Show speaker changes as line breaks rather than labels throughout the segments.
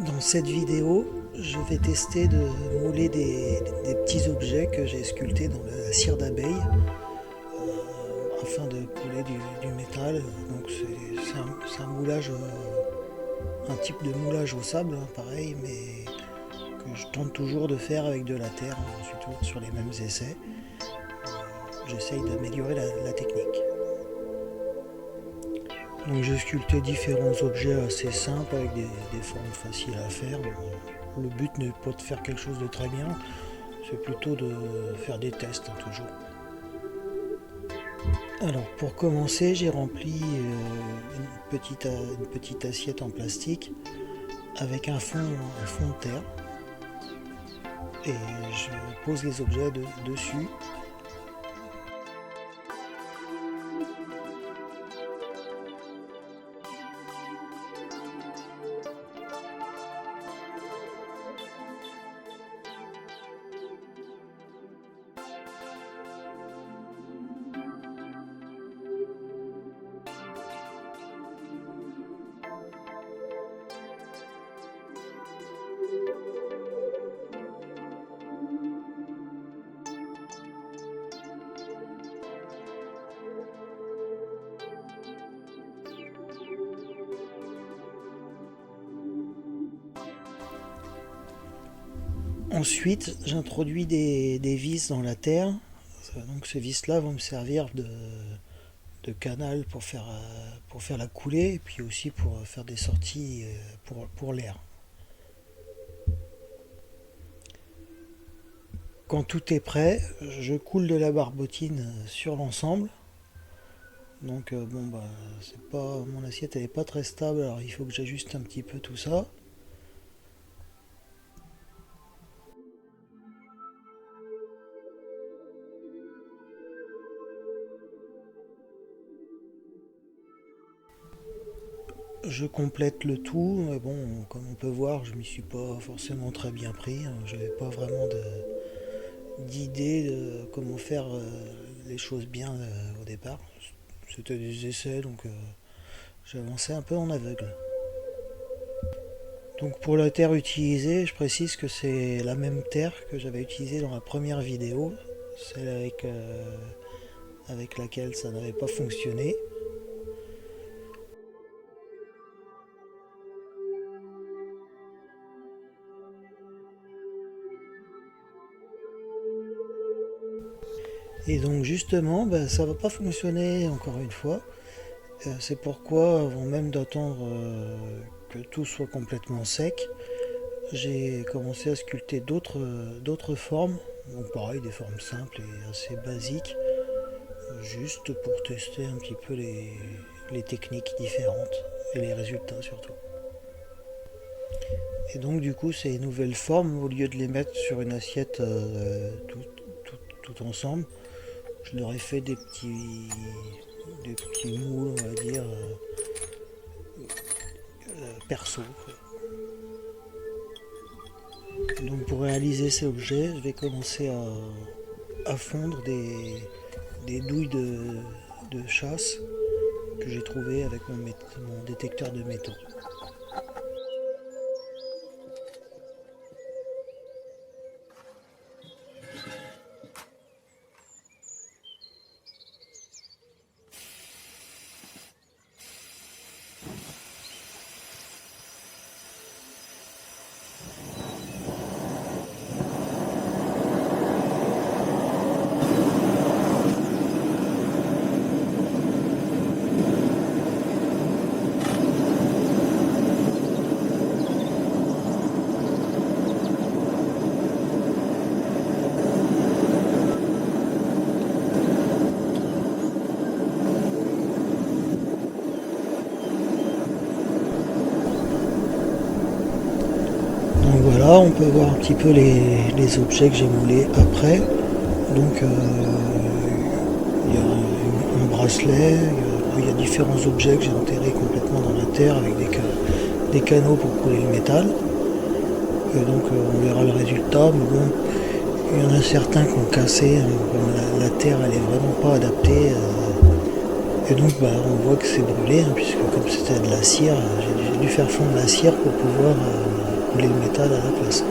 Dans cette vidéo, je vais tester de mouler des petits objets que j'ai sculptés dans la cire d'abeille afin de couler du métal. Donc c'est un moulage, un type de moulage au sable, hein, pareil, mais que je tente toujours de faire avec de la terre, surtout sur les mêmes essais. J'essaye d'améliorer la technique. Donc j'ai sculpté différents objets assez simples avec des formes faciles à faire. Le but n'est pas de faire quelque chose de très bien, c'est plutôt de faire des tests, hein, toujours. Alors pour commencer, j'ai rempli une petite assiette en plastique avec un fond de terre et je pose les objets dessus. Ensuite, j'introduis des vis dans la terre. Donc ces vis-là vont me servir de canal pour faire la coulée et puis aussi pour faire des sorties pour l'air. Quand tout est prêt, je coule de la barbotine sur l'ensemble. Donc c'est pas, mon assiette elle est pas très stable, alors il faut que j'ajuste un petit peu tout ça. Je complète le tout, mais bon, comme on peut voir, je m'y suis pas forcément très bien pris. J'avais pas vraiment d'idée de comment faire les choses bien au départ. C'était des essais, donc j'avançais un peu en aveugle. Donc pour la terre utilisée, je précise que c'est la même terre que j'avais utilisée dans la première vidéo, celle avec laquelle ça n'avait pas fonctionné. Et donc justement, ça va pas fonctionner encore une fois. C'est pourquoi, avant même d'attendre que tout soit complètement sec, j'ai commencé à sculpter d'autres formes. Donc pareil, des formes simples et assez basiques, juste pour tester un petit peu les techniques différentes et les résultats surtout. Et donc du coup, ces nouvelles formes, au lieu de les mettre sur une assiette tout ensemble, je leur ai fait des petits moules, on va dire, perso. Donc pour réaliser ces objets, je vais commencer à fondre des douilles de chasse que j'ai trouvées avec mon détecteur de métaux. Donc voilà, on peut voir un petit peu les objets que j'ai moulés après. Donc il y a un bracelet, il y a différents objets que j'ai enterrés complètement dans la terre avec des canaux pour couler le métal. Et donc on verra le résultat, mais bon, il y en a certains qui ont cassé, hein, la terre elle est vraiment pas adaptée. Et donc on voit que c'est brûlé, hein, puisque comme c'était de la cire, j'ai dû faire fondre la cire pour pouvoir couler le métal à la place.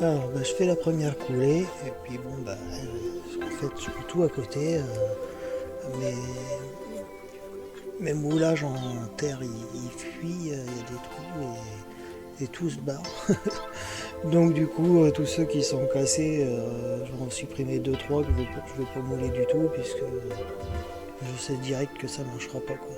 Alors je fais la première coulée et puis bon en fait je fais tout à côté. Mes, mes moulages en terre ils fuient, il y a des trous et tout se barre. Donc du coup tous ceux qui sont cassés, je vais en supprimer 2-3 que je vais pas mouler du tout puisque je sais direct que ça marchera pas quoi.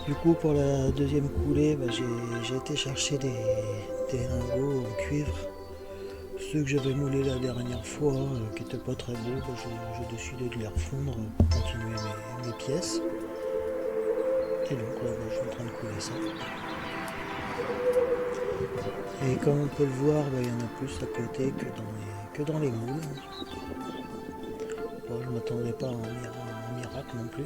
Du coup, pour la deuxième coulée, j'ai été chercher des lingots en cuivre. Ceux que j'avais moulés la dernière fois, qui n'étaient pas très beaux, j'ai décidé de les refondre pour continuer mes pièces. Et donc là, je suis en train de couler ça. Et comme on peut le voir, il y en a plus à côté que dans les moules. Bon, je ne m'attendais pas à un miracle non plus.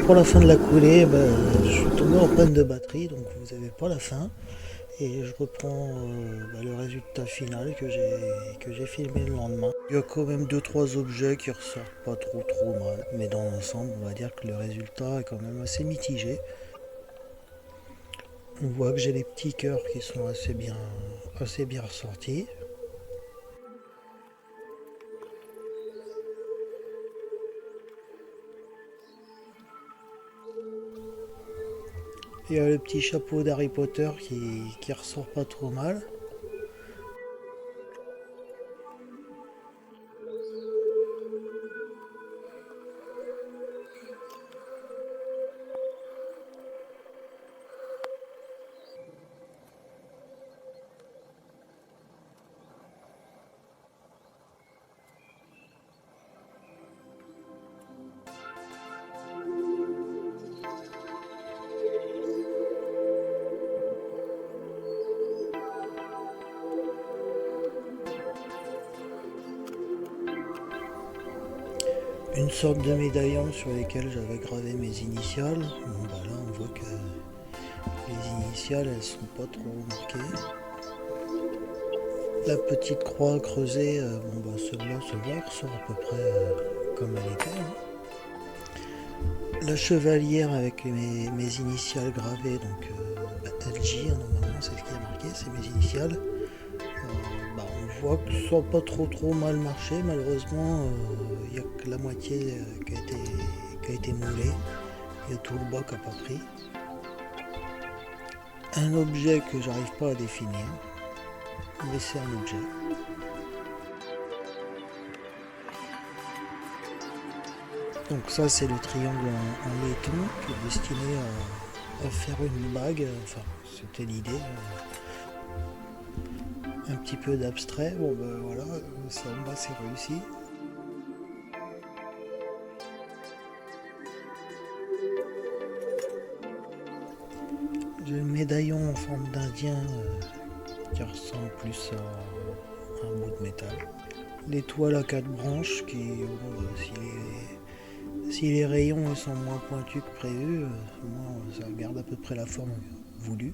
Pour la fin de la coulée, je suis tombé en panne de batterie, donc vous n'avez pas la fin. Et je reprends le résultat final que j'ai filmé le lendemain. Il y a quand même 2-3 objets qui ressortent pas trop mal. Mais dans l'ensemble, on va dire que le résultat est quand même assez mitigé. On voit que j'ai les petits cœurs qui sont assez bien ressortis. Il y a le petit chapeau d'Harry Potter qui ressort pas trop mal. Une sorte de médaillon sur lesquels j'avais gravé mes initiales. Bon, là on voit que les initiales elles sont pas trop marquées. La petite croix creusée, celle-là ressort à peu près comme elle était. La chevalière avec mes initiales gravées, donc LG, normalement c'est ce qui est marqué, c'est mes initiales. On voit que ça n'a pas trop mal marché, malheureusement il n'y a que la moitié qui a été moulée, il y a tout le bas qui n'a pas pris. Un objet que j'arrive pas à définir, mais c'est un objet. Donc ça c'est le triangle en laiton qui est destiné à faire une bague, enfin c'était l'idée. Un petit peu d'abstrait, voilà, ça en bas c'est réussi. J'ai le médaillon en forme d'Indien qui ressemble plus à un bout de métal. L'étoile à 4 branches qui, si les rayons sont moins pointus que prévu, ça garde à peu près la forme voulue.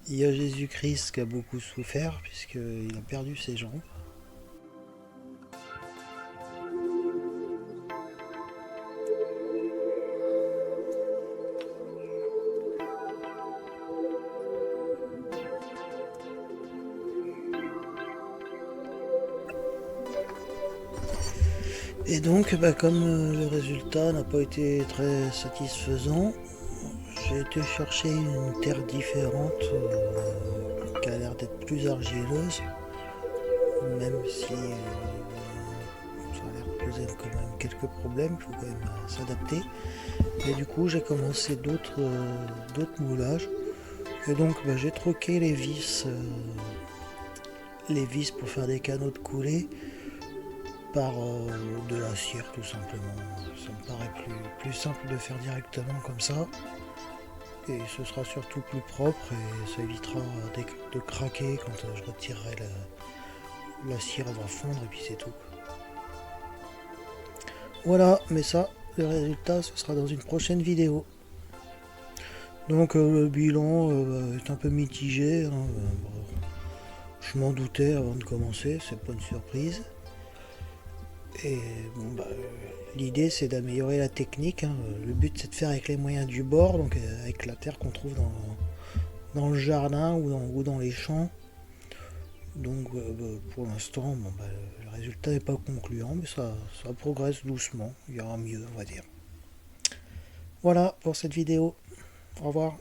Il y a Jésus-Christ qui a beaucoup souffert puisqu'il a perdu ses jambes. Et donc, comme le résultat n'a pas été très satisfaisant, j'ai été chercher une terre différente qui a l'air d'être plus argileuse, même si ça a l'air de poser quand même quelques problèmes, il faut quand même s'adapter. Et du coup, j'ai commencé d'autres moulages. Et donc, j'ai troqué les vis pour faire des canaux de coulée par de la cire tout simplement. Ça me paraît plus simple de faire directement comme ça. Et ce sera surtout plus propre et ça évitera de craquer quand je retirerai la cire, elle va fondre et puis c'est tout. Voilà, mais ça, le résultat, ce sera dans une prochaine vidéo. Donc le bilan est un peu mitigé. Hein. Je m'en doutais avant de commencer, c'est pas une surprise. Et bon, l'idée c'est d'améliorer la technique. Hein. Le but c'est de faire avec les moyens du bord, donc avec la terre qu'on trouve dans le jardin ou dans les champs. Donc pour l'instant, le résultat n'est pas concluant, mais ça progresse doucement. Il y aura mieux, on va dire. Voilà pour cette vidéo. Au revoir.